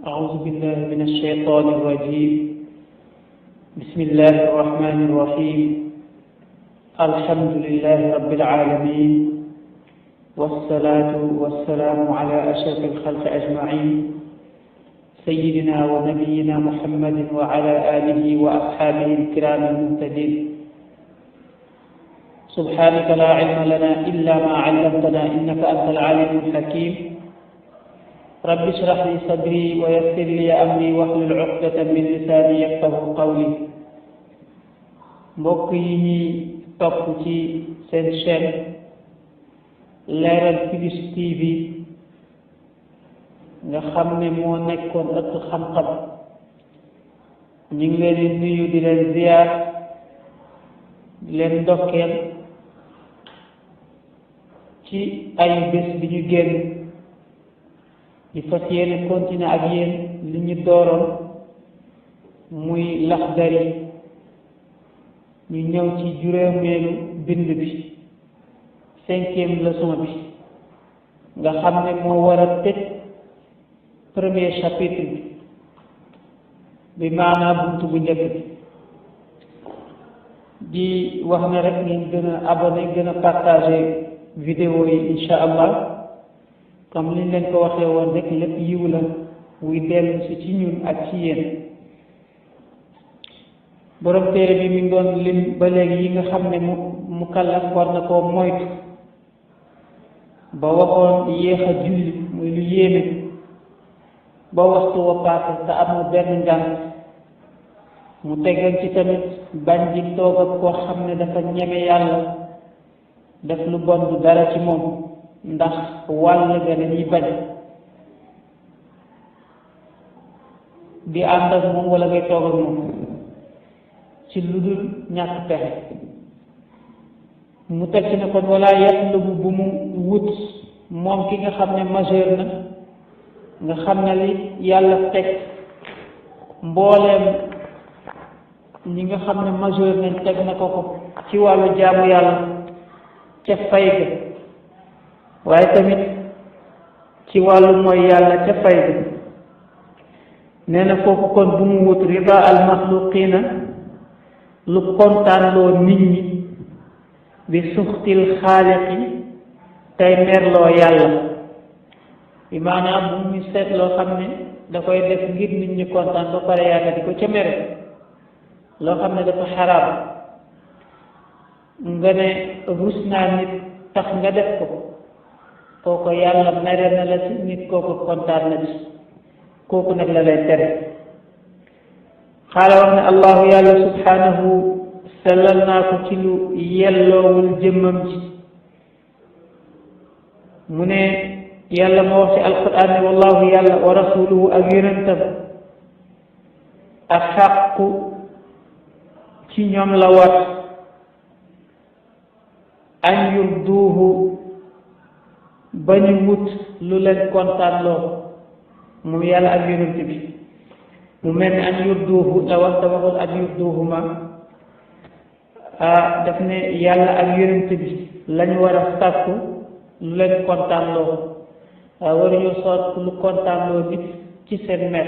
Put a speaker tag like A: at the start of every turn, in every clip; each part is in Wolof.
A: أعوذ بالله من الشيطان الرجيم. بسم الله الرحمن الرحيم. الحمد لله رب العالمين، والصلاة والسلام على أشرف الخلق أجمعين، سيدنا ونبينا محمد وعلى آله وأصحابه الكرام المهتدين. سبحانك لا علم لنا إلا ما علمتنا إنك أنت العليم الحكيم. رب اشرح لي صدري ويسر لي أمري واحلل عقدة من لساني يفقهوا قولي. mbokk yi ñuy topp ci seen chaîne Leral Plus TV nga xam ne moo nekkoon ëtt xam-xam, ñu ngi leen di nuyu di leen ziyaar di leen ndokkeel ci ay bés bi ñu génn di fas yéene continuer ak yéen li ñu dooroon muy Laxdari. ñu ñëw ci juróomeelu bind bi, 5e leçon bi nga xam ne moo war a tëj premier chapitre bi maanaam buntu bu njëkk bi. di wax ne rek ngeen gën a abonné, gën a partagé vidéo yi insha allah. comme liñ leen ko waxee woon rek lépp yiw la wuy dellu si ci ñun ak ci yéen. borom téere bi mi ngi doon lim ba léegi yi nga xam ne mu kallaf war na koo moytu, ba waxoon yéex a julli muy lu yéeme, ba waxtu wa paase te amul benn ngànt. mu tegal ci tamit bañ di toog ak koo xam ne dafa ñeme yàlla, def lu bon du dara ci moom ndax wàll ga dañuy bañ di ànd ak moom wala ngay toog ak moom ci lu dul ñàkk pexe. mu teg ci ne kon wala yatlubu bu mu wut moom ki nga xam ne majeur na, nga xam ne li yàlla teg mbooleem ñi nga xam ne majeur nañ teg na ko ci wàllu jaamu yàlla ca fay ga, waaye tamit ci wàllu mooy yàlla ca fay ga. nee na kooku kon bu mu wut rida al maxluqina, lu kontaanloo nit ñi, bi suxtil xaaliqi, tey merloo yàlla. bi maanaam bu ñu seet loo xam ne da koy def ngir nit ñi kontaan ba pare yàlla di ko ca mere, loo xam ne dafa xaraam nga ne rus naa nit tax nga def ko, kooku yàlla mere na la ci, nit kooku kontaan na ci, kooku nag la lay tere. xaala wax ne allahu yàlla subhanahu sellal naa ko ci lu yelloowul jëmmam ji. mu ne yàlla moo wax ci alquran ne wallahu yàlla wa rasuluhu ak yonentam axaqu ci ñoom la war an yurduuhu ba ñu wut lu leen kontaan loo moom yàlla ak yonent bi. mu mel ni an yurduuhu la wax te waxul an yurduuhuma. daf ne yàlla ak yonent bi lañu war a sàkku lu leen kontaan loo. waruñu soot lu kontaan loo nit ci seen mer.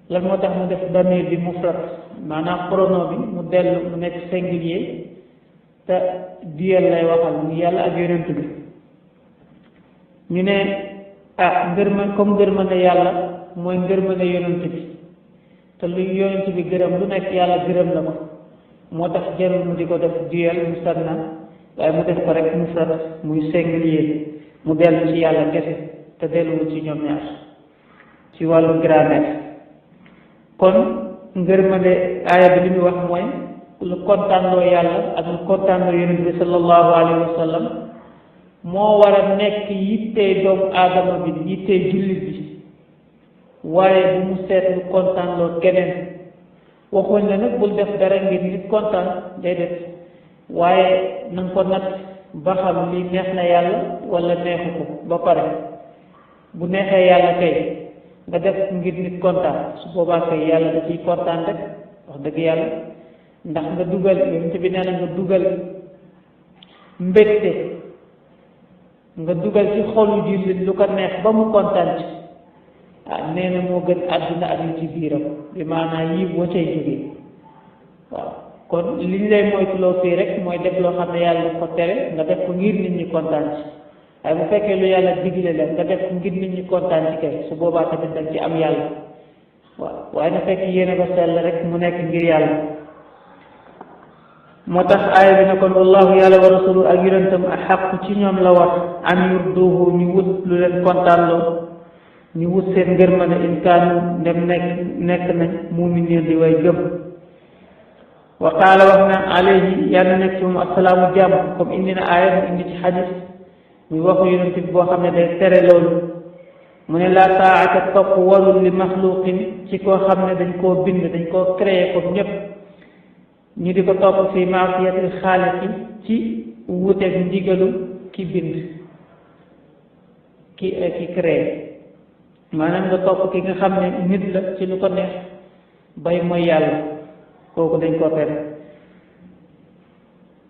A: lan moo tax mu def damir bi mufrad, maanaam pronom bi mu dellu mu nekk singulier te duel lay waxal mu yàlla ak yonent bi. ñu ne comme ngërmande yàlla mooy ngërmande yonent bi, te lu yonent bi gërëm lu nekk yàlla gërëm na ko. moo tax jarul mu di ko def duel musanna, waaye mu def ko rek mufrad muy singulier, mu dellu ci yàlla kese te delluwul ci ñoom ñaar ci wàllu grammaire. kon ngërmande aaya bi li muy wax mooy lu kontaanloo yàlla ak lu kontaanloo yonent bi sallallahu alayhi wa sallam moo war a nekk yittey doomu aadama bi, yittey jullit bi, waaye bu mu seet lu kontaanloo keneen. waxuñ la nag bul def dara ngir nit kontaan, déedéet, waaye na nga ko natt ba xam li neex na yàlla wala neexu ko ba pare. bu neexee yàlla kay nga def ngir nit kontaan, su boobaa kay yàlla da ciy kontaan rek, wax dëgg yàlla. ndax nga dugal yonent bi nee na nga dugal mbégte, nga dugal ci xolu jullit lu ko neex ba mu kontaan ci, nee na moo gën àdduna ak li ci biiram bi maanaam yi wa cay jógee waaw kon li ñu lay moytuloo fii rek mooy def loo xam ne yàlla ko tere nga def ko ngir nit ñi kontaan ci waaye bu fekkee lu yàlla digle la nga def ko ngir nit ñi kontaan ci kay su boobaa tamit dañ ci am yàlla waaw waaye na fekk yéene ba sell rek mu nekk ngir yàlla moo tax aaya bi ne kon wallahu yàlla wa rasulu ak yonentam axaqu ci ñoom la wax an yurduhu ñu wut lu leen kontaanloo ñu wut seen ngërmande in kaanu dem nekk nañ mu'miniin di way gëm wa qaala wax na alayhi yàlla nekk ci moom assalaamu jàmm comme indi na aaya mu indi ci xadis muy waxu yonent bi boo xam ne day tere loolu mu ne laa taa'ata topp warul li maxluqin ci koo xam ne dañ koo bind dañ koo créé comme ñëpp ñu di ko topp fi maasiyatil xaaliqi ci wuuteeg ndigalu ki bind ki créé maanaam nga topp ki nga xam ne nit la ci lu ko neex bay mooy yàlla kooku dañ koo tere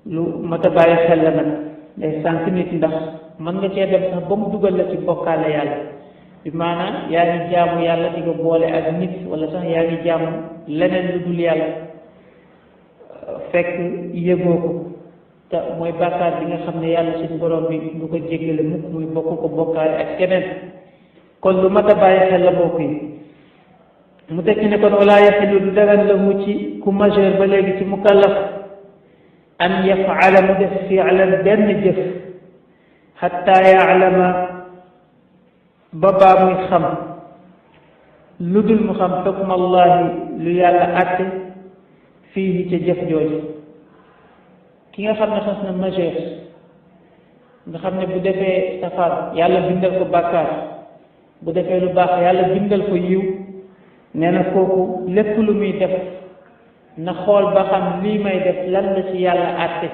A: lu mat a bàyyi xel la nag day sànq nit ndax mën nga cee dem sax ba mu dugal la ci bokkaale yàlla bi maanaam yaa ngi jaamu yàlla di ko boole ak nit wala sax yaa ngi jaamu leneen lu dul yàlla fekk yëgoo ko te mooy bàkkaar bi nga xam ne yàlla suñu borom bi du ko jéggale mukk muy bokk ko bokkaale ak keneen kon lu mat a bàyyi xel la bokk yi mu tekki ne kon wala yaxilu du dagan lahu ci ku majeur ba léegi ci mukallaf an yafaala mu def fi'lan benn jëf xatta yaalama ba baa muy xam lu dul mu xam xukma allahi lu yàlla àtte fii ca jëf jooju ki nga xam ne xas na majeur nga xam ne bu defee safaan yàlla bindal ko bàkkaar bu defee lu baax yàlla bindal ko yiw nee na kooku lépp lu muy def na xool ba xam lii may def lan la ci yàlla àtte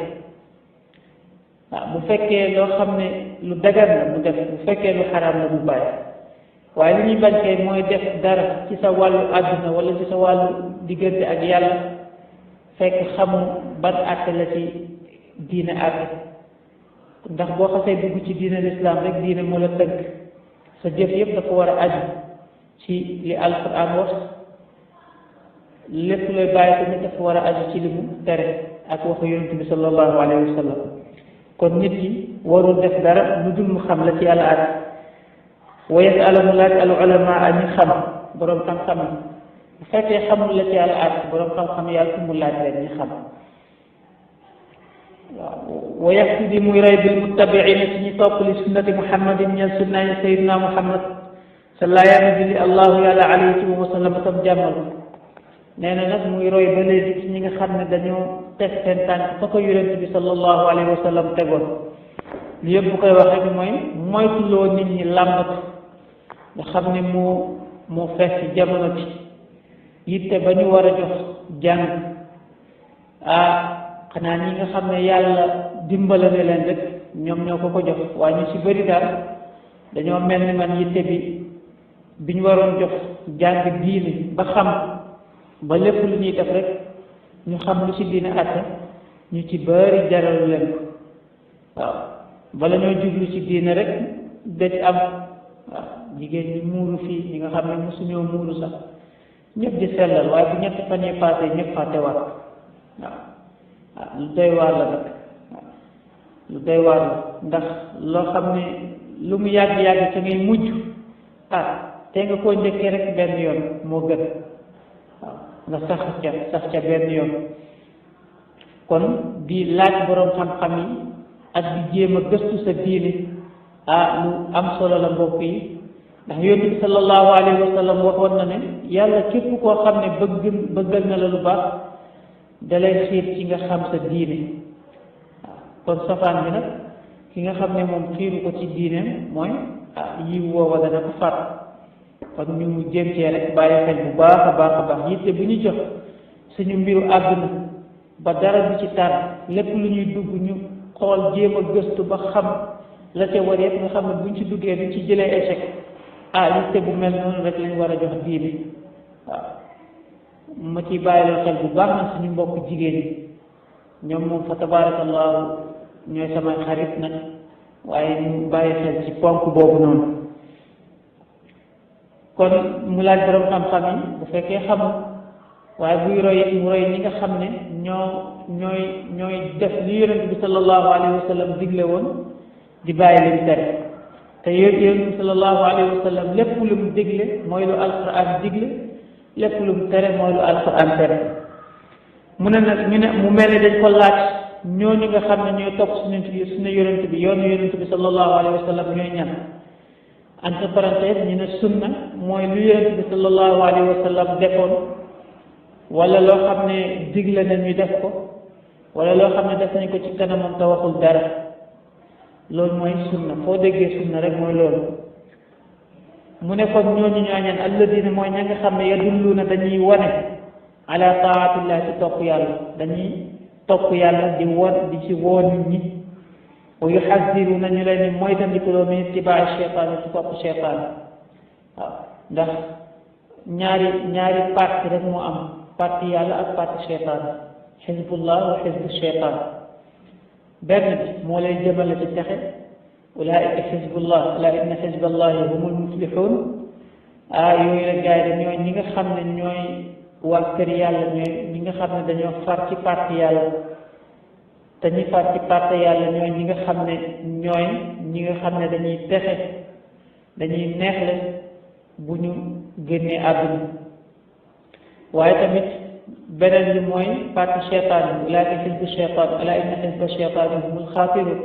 A: waaw bu fekkee loo xam ne lu dagan la mu def bu fekkee lu xaraam la mu bàyyi waaye li ñuy bañ kay mooy def dara ci sa wàllu àdduna wala ci sa wàllu diggante ak yàlla fekk xamu ban àtte la ci diine àtte ndax boo xasee dugg ci diine lislaam rek diine moo la tënk sa jëf yëpp dafa war a aju ci li alquran wax lépp looy bàyyi tamit dafa war a aju ci li mu tere ak waxu yonent bi sallallahu alayhi wa sallam kon nit ki warul def dara lu dul mu xam la ci yàlla àtte wa yasalu mu laaj al ulama a ñi xam boroom xam-xam yi bu fekkee xamul la ci yàlla àtte boroom xam-xam yàlla mu laaj leen ñi xam waaw wa yaxtadi muy rey bil muttabiina ci ñi topp li sunnati muhammadin ñeel sunnaay sayyidina muhammad sallallahu alayhi allahu yàlla alayhi wa sallam tam jàmmal nee na nag muy roy ba léegi ci ñi nga xam ne dañoo teg seen tànk fa ko yonent bi sallallahu alayhi wa sallam tegoon li yëpp bu koy wax rek mooy moytuloo nit ñi làmbatu nga xam ne moo fees ci jamono ci yitte ba ñu war a jox jàng xanaa ñi nga xam ne yàlla dimbala ne leen rek ñoom ñoo ko jox waaye ñu ci bëri daal dañoo mel ni man yitte bi ñu waroon jox jàng diine ba xam ba lépp lu ñuy def rek ñu xam lu ci diine àtte ñu ci bëri jaralu leen ko waaw bala ñoo jublu ci diine rek dëj am waaw jigéen ñi muuru fii ñi nga xam ne mosuñoo muuru sax ñëpp di sellal waaye bu ñetti fan yi passé ñëpp fàttewaat waaw lu doy waar la nag lu doy waar la ndax loo xam ne lu mu yàgg-yàgg ca ngay mujj te nga koo njëkkee rek benn yoon moo gën waaw nga sax ca benn yoon kon di laaj boroom xam-xam yi ak di jéem a gëstu sa diine lu am solo la mbokk yi ndax yonent bi sallallahu alayhi wa sallam waxoon na ne yàlla képp koo xam ne bëggal na la lu baax dalay xiir ci nga xam sa diine waaw kon safaan bi nag ki nga xam ne moom xiiru ko ci diineem mooy yiw woowa dana ko far kon ñu jéem cee rek bàyyi xel bu baax a baax yitte bu ñu jox suñu mbiru àdduna ba dara du ci tànn lépp lu ñuy dugg ñu xool jéem a gëstu ba xam la ca war yëpp nga xam ne buñ ci duggee duñ ci jëlee échec yitte bu mel noonu rek lañ war a jox diine waaw ma ciy bàyyiloo xel bu baax na suñu mbokk jigéen ñi ñoom moom fa tabarakallahu ñooy samay xarit nag waaye ñu bàyyi xel ci ponk boobu noonu kon mu laaj borom xam-xam yi bu fekkee xamul waaye buy roy mu roy ñi nga xam ne ñooy def li yonent bi sallallahu alayhi wa sallam digle woon di bàyyi lim tere te yonent bi sallallahu alayhi wa sallam lépp lu mu digle mooy lu alquran digle lépp lu mu tere mooy lu alquran tere mu ne nag mu mel ne dañ ko laaj ñooñu nga xam ne ñooy topp suñu yonent bi yoonu yonent bi sallallahu alayhi wa sallam ñooy ñan entre parenthèse ñu ne sunna mooy lu yonent bi sallallahu alayhi wa sallam defoon wala loo xam ne digle na ñu def ko wala loo xam ne def nañ ko ci kanamam te waxul dara loolu mooy sunna foo déggee sunna rek mooy loolu mu ne kon ñooñu ñooñan alladina mooy ña nga xam ne yadulluuna dañuy wane ala taatillah ci topp yàlla dañuy topp yàlla di ci woo nit ñi wa yuxadiruna ñu leen ni mooy tandikuloo min ittibaai cheytaan ci topp cheytaan waaw ndax ñaari parti rek moo am parti yàlla ak parti cheytaan xizbullah wa xizbu cheytaan benn bi moo lay jëmale ci texe ulaika xizbullah ala inna xizballahi humul muflixuun yooyu la gars yi ñooy ñi nga xam ne ñooy waa kër yàlla ñooy ñi nga xam ne dañoo far ci parti yàlla te ñi far ci parti yàlla ñooy ñi nga xam ne dañuy texe dañuy neexle bu ñu génnee àdduna waaye tamit beneen bi mooy parti cheytaan bi ulaika xizbu cheytaan ala inna xizba cheytaani humul xaasirun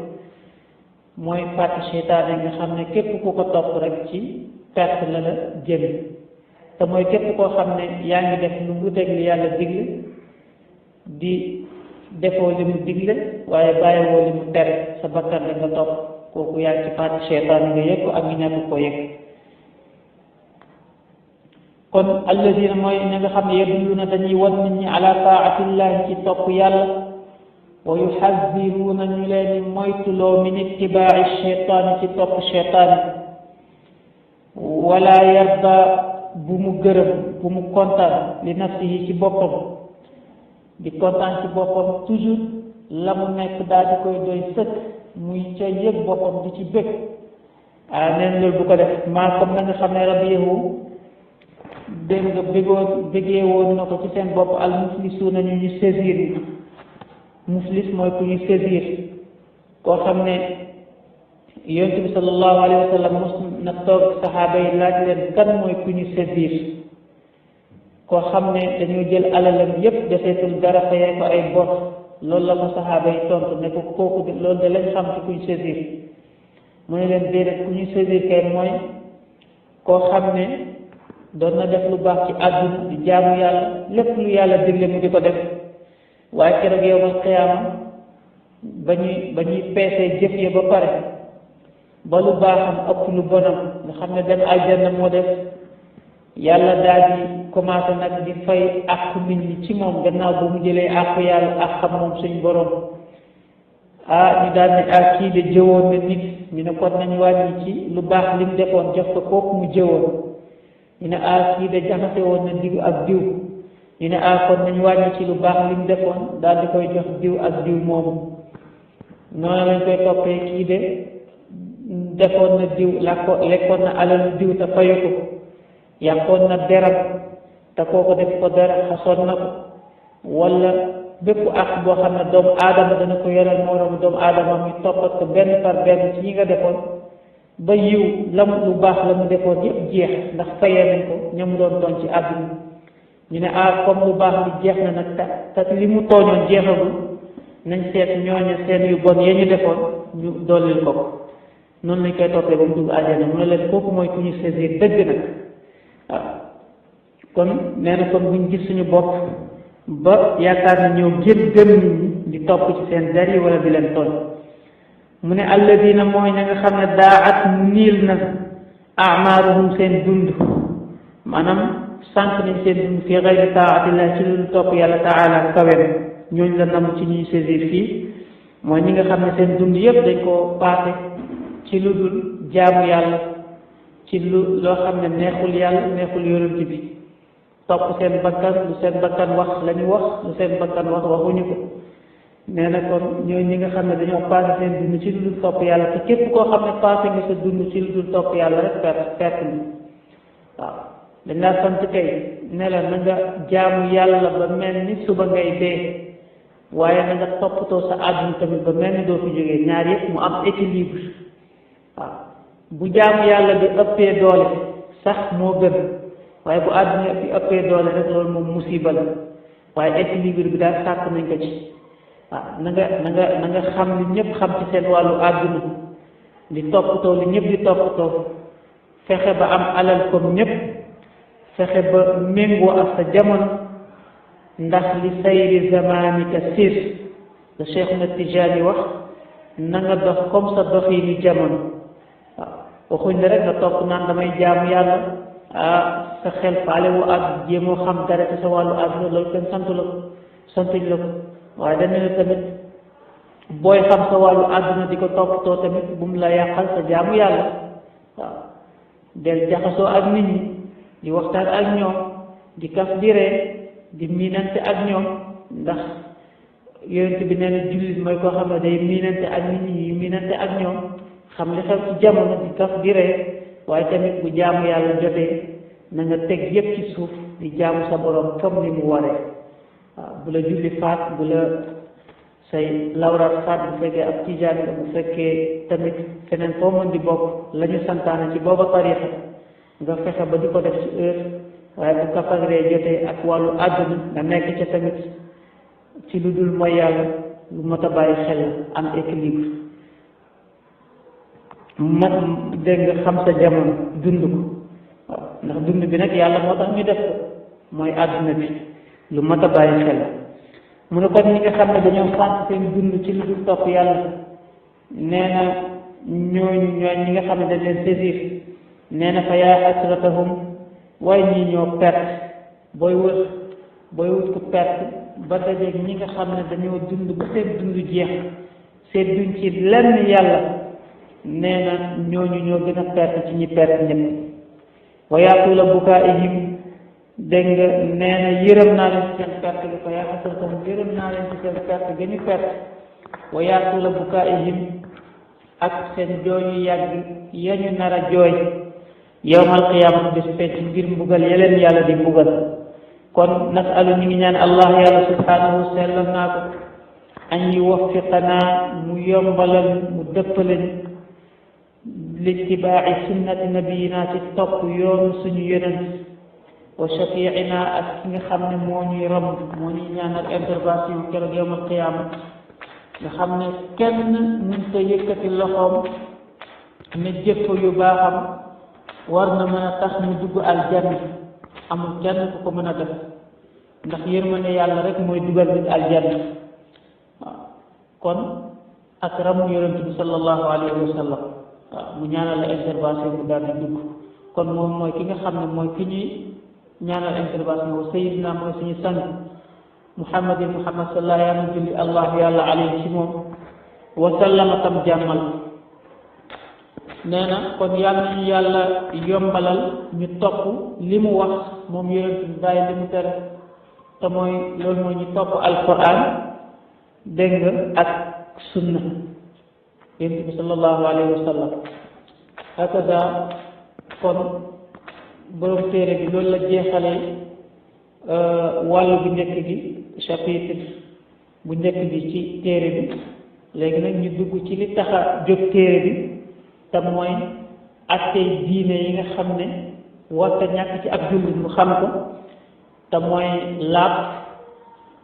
A: mooy parti cheytaan yi nga xam ne képp ku ko topp rek ci perte la la jëme te mooy képp koo xam ne yaa ngi def lu mu teg li yàlla digle di defoo li mu digle waaye bàyyiwoo li mu tere sa bakkan la nga topp kooku yaa ngi ci parti cheytaan nga yëg ko ak ñu ñàkk koo yëg kon alladina mooy ña nga xam ne yadulluuna dañuy wan nit ñi ala taatillahi ci topp yàlla wa yuxadiruuna ñu leen di moytuloo min ittibaai cheytaani ci topp cheytaani wala yarda bu mu gërëm bu mu kontaan li nafsihi ci boppam di kontaan ci boppam toujours la mu nekk daal di koy doy sëkk muy ca yëg boppam di ci bëgg neen loolu bu ko def maa comme na nga xam ne rabiyahu dégg nga bëggee woon na ko ci seen bopp al muflisuuna ñu saisir ni muflis mooy ku ñu saisir koo xam ne yonent bi sallallahu alayhi wa sallam mos na toog saxaaba yi laaj leen kan mooy ku ñu saisir koo xam ne dañoo jël alalam yépp defeetul dara fayee ko ay bor loolu la ko saxaaba yi tontu ne ko kooku de loolu de lañ xam ci ku ñu saisir mu ne leen déedéet ku ñu saisir kay mooy koo xam ne doon na def lu baax ci àdduna di jaamu yàlla lépp lu yàlla digle mu di ko def waaye keroog yowmal qiyaama ba ñuy peesee jëf ya ba pare ba lu baaxam ëpp lu bonam nga xam ne dem aljanna moo def yàlla daal di commencé nag di fay àqu nit ñi ci moom gannaaw ba mu jëlee àqu yàlla ak xam moom suñu borom ñu daal ne kii de jëwoon na nit ñu ne kon nañu wàññi ci lu baax li mu defoon jox ko kooku mu jëwoon ñu ne kii de jaxase woon na diw ak diw ñu ne kon nañu wàññi ci lu baax li mu defoon daal di koy jox diw ak diw moomu noonu lañ koy toppee kii de defoon na diw lekkoon na alalu diw te fayu ko yàqoon na deram te kooko def ko dara xasoon na ko wala bépp ak boo xam ne doomu aadama dana ko yoral moroom doomu aadama mi toppat ko benn par benn ci yi nga defoon ba yiw lu baax la mu defoon yëpp jeex ndax fayee nañ ko ñamu doon tooñ ci àdduna ñu ne comme lu baax li jeex na nag te li mu tooñoon jeexagul nañ seet ñooñu seen yu bon ya ñu defoon ñu dollil ko noonu lañ koy toppee ba mu dugg àjjana mu ne leen kooku mooy ku ñu saisir dëgg nag waaw kon nee na kon buñ gis suñu bopp ba yaakaar na ñëw gën nit ñi di topp ci seen der yi wala di leen tooñ mu ne alladina mooy ña nga xam ne daat niil na amaaruhum seen dund maanaam sànq nañ seen dund fi gayri taatillah ci lu topp yàlla taala kawem ñooñu la nam ci ñuy saisir fii mooy ñi nga xam ne seen dund yépp dañ koo paase ci lu dul jaamu yàlla ci loo xam ne neexul yàlla neexul yonent bi topp seen bakkan lu seen bakkan wax la ñu wax lu seen bakkan wax waxuñu ko nee na kon ñooy ñi nga xam ne dañoo paase seen dund ci lu dul topp yàlla te képp koo xam ne paase nga sa dund ci lu dul topp yàlla rek perte waaw dañ laa sant kay ne la na nga jaamu yàlla ba mel ni suba ngay dee waaye na nga toppatoo sa àdduna tamit ba mel ni doo fi jógee ñaar yëpp mu am équilibre waaw bu jaamu yàlla bi ëppee doole sax moo gën waaye bu àdduna bi ëppee doole rek loolu moom musiba la waaye équilibre bi daal sàkk nañ ko ci waaw na nga xam li ñëpp xam ci seen wàllu àdduna di toppatoo li ñëpp di toppatoo fexe ba am alal comme ñëpp fexe ba méngoo ak sa jamono ndax li sayri zamanika sir la Cheikh na Tijaani wax na nga dox comme sa doxi ni jamono waaw waxuñ la rek nga topp naan damay jaamu yàlla sa xel faale wu ak jéemoo xam dara ci sa wàllu àdduna loolu kenn santu la ko santuñ la ko waaye dañu ne tamit booy xam sa wàllu àdduna di ko toppatoo tamit bu mu la yàqal sa jaamu yàlla waaw del jaxasoo ak nit ñi di waxtaan ak ñoom di kaf di ree di miinante ak ñoom ndax yonent bi nee na jullit mooy koo xam ne day miinante ak nit ñi miinante ak ñoom xam li xew ci jamono di kaf di ree waaye tamit bu jaamu yàlla jotee na nga teg yépp ci suuf di jaamu sa borom comme ni mu waree waaw bu la julli faat bu la say lawraat faat bu fekkee ab tijaan la bu fekkee tamit feneen foo mën di bokk la ñu santaane ci booba tarixa nga fexe ba di ko def ci heure waaye bu kafagree jotee ak wàllu àdduna nga nekk ca tamit ci lu dul mooy yàlla lu mot a bàyyi xel am équilibre dégg nga xam sa jamono dund ko waaw ndax dund bi nag yàlla moo tax ñu def ko mooy àdduna bi lu mat a bàyyi xel mu ne kon ñi nga xam ne dañoo sant seen dund ci lu dul topp yàlla nee na ñooñu ñi nga xam ne dañ leen saisir nee na fa yaa asratahum waaye ñii ñoo perte booy wut ko perte ba dajeeg ñi nga xam ne dañoo dund ba seen dund jeex seen duñ ci lenn yàlla nee na ñooñu ñoo gën a perte ci ñi perte ñëpp wa yaa tuula bukaa'ihim dégg nga nee na yërëm naa leen ci seen perte bi fa yaa asratahum yërëm naa leen ci seen perte ga ñu perte wa yaa tuula bukaa'ihim ak seen jooyu yàgg ya ñu nar a jooy yawmal qiyaama bis penc ngir mbugal yeleen yàlla di mbugal kon nasalu ñu ngi ñaan allah yàlla subhanahu sellal naa ko an yuwaffiqanaa mu yombalal mu dëppalañ littibaaci sunnati nabiyina ci topp yoonu suñu yonent wa shafiicina ak ki nga xam ne moo ñuy romb moo ñuy ñaanal intervention keroog yawmal qiyaama nga xam ne kenn mënta yëkkati loxoom ne jëf yu baaxam war na mën a tax mu dugg aljanna amul kenn ku ko mën a def ndax yërmande yàlla rek mooy dugal nit aljanna waaw kon ak ramu yonent bi sallallahu alayhi wa sallam waaw mu ñaanal la intervention mu daal di dugg kon moom mooy ki nga xam ne mooy ki ñuy ñaanal intervention wa sayidina mooy suñu sang muhammad sallallahu yàlla julli allah yàlla alayhi ci moom wa sallama tam jàmmal nee na kon yàlla nañu yàlla yombalal ñu topp li mu wax moom yonent bi bàyyi li mu tere te mooy loolu mooy ñu topp alquran dégg nga ak sunna yonent bi sallallahu alayhi wa sallam hakada kon borom téere bi loolu la jeexalee wàllu bu njëkk gi chapitre bu njëkk bi ci téere bi léegi nag ñu dugg ci li tax a jóg téere bi te mooy attey diine yi nga xam ne warta ñàkk ci ab jullit mu xam ko te mooy laab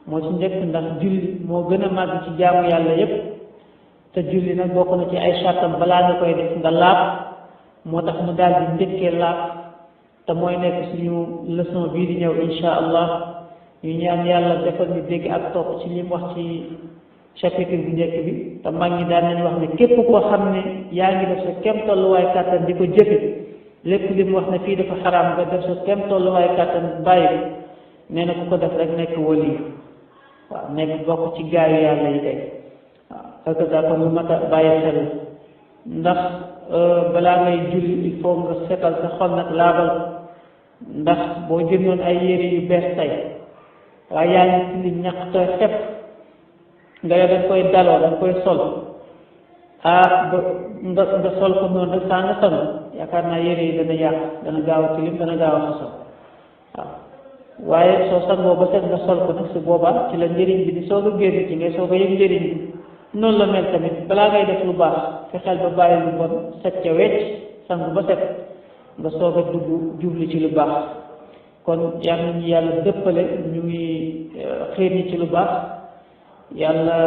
A: moo ci njëkk ndax julli moo gën a màgg ci jaamu yàlla yépp te julli nag bokk na ci ay sartam balaa nga koy def nga laab moo tax mu daal di njëkkee laab te mooy nekk suñu leçon bii di ñëw insha allah ñu ñaan yàlla defal ñu dégg ak topp ci li mu wax ci chapitre bu njëkk bi te mag ñi daan nañ wax ne képp koo xam ne yaa ngi def sa kem tolluwaay kàttan di ko jëfe lépp li mu wax ne fii dafa xaraam nga def sa kem tolluwaay kàttan bàyyi ko nee na ku ko def rek nekk wali waaw nekk bokk ci gaayu yàlla yi tey waaw fekk daa ko lu mat a bàyyi xel ndax balaa ngay julli il faut nga setal sa xol nag laabal ndax boo jëndoon ay yére yu bees tey waaye yaa ngi ci li ñàkk tooy xepp nga yow dañ koy daloo dañ koy sol nga sol ko noonu rek saa nga sangu yaakaar naa yére yi dana yàq dana gaaw a tilim dana gaaw a xasaw waaw waaye soo sangoo ba set nga sol ko nag su boobaa ci la njëriñ bi di soog a génn ci ngay soog a yëg njëriñ bi noonu la mel tamit balaa ngay def lu baax fexeel ba bàyyi lu bon set ca wecc sangu ba set nga soog a dugg jubli ci lu baax kon yal nañu yàlla dëppale ñu ngi xiir ñi ci lu baax yàlla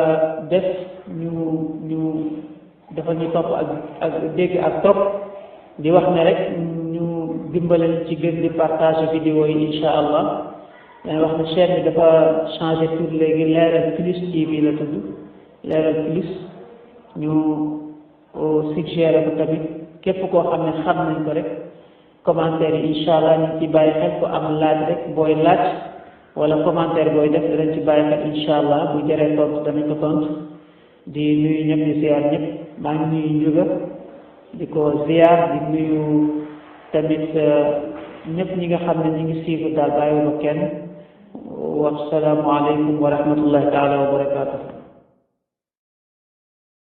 A: def ñu defal ñu topp ak dégg ak topp di wax ne rek ñu dimbale ci gën di partage vidéo yi insha allah dañuy wax ne chaîne bi dafa changé tur léegi Leral Plus TV la tudd Leral Plus ñu suggéré ko tamit képp koo xam ne xam nañ ko rek commentaire yi insha allah ñu ci bàyyi xel ko am laaj rek booy laaj wala commentaire booy def danañ ci bàyyi xel insha allah bu jëree tontu danañ ko tontu di nuyu ñëpp di ziar ñëpp maa ngi nuyu Njuga di ko ziar di nuyu tamit ñëpp ñi nga xam ne ñi ngi suivre daal bàyyiwuma kenn wasalaamu aleykum wa rahmatullahi taala wa barakatuh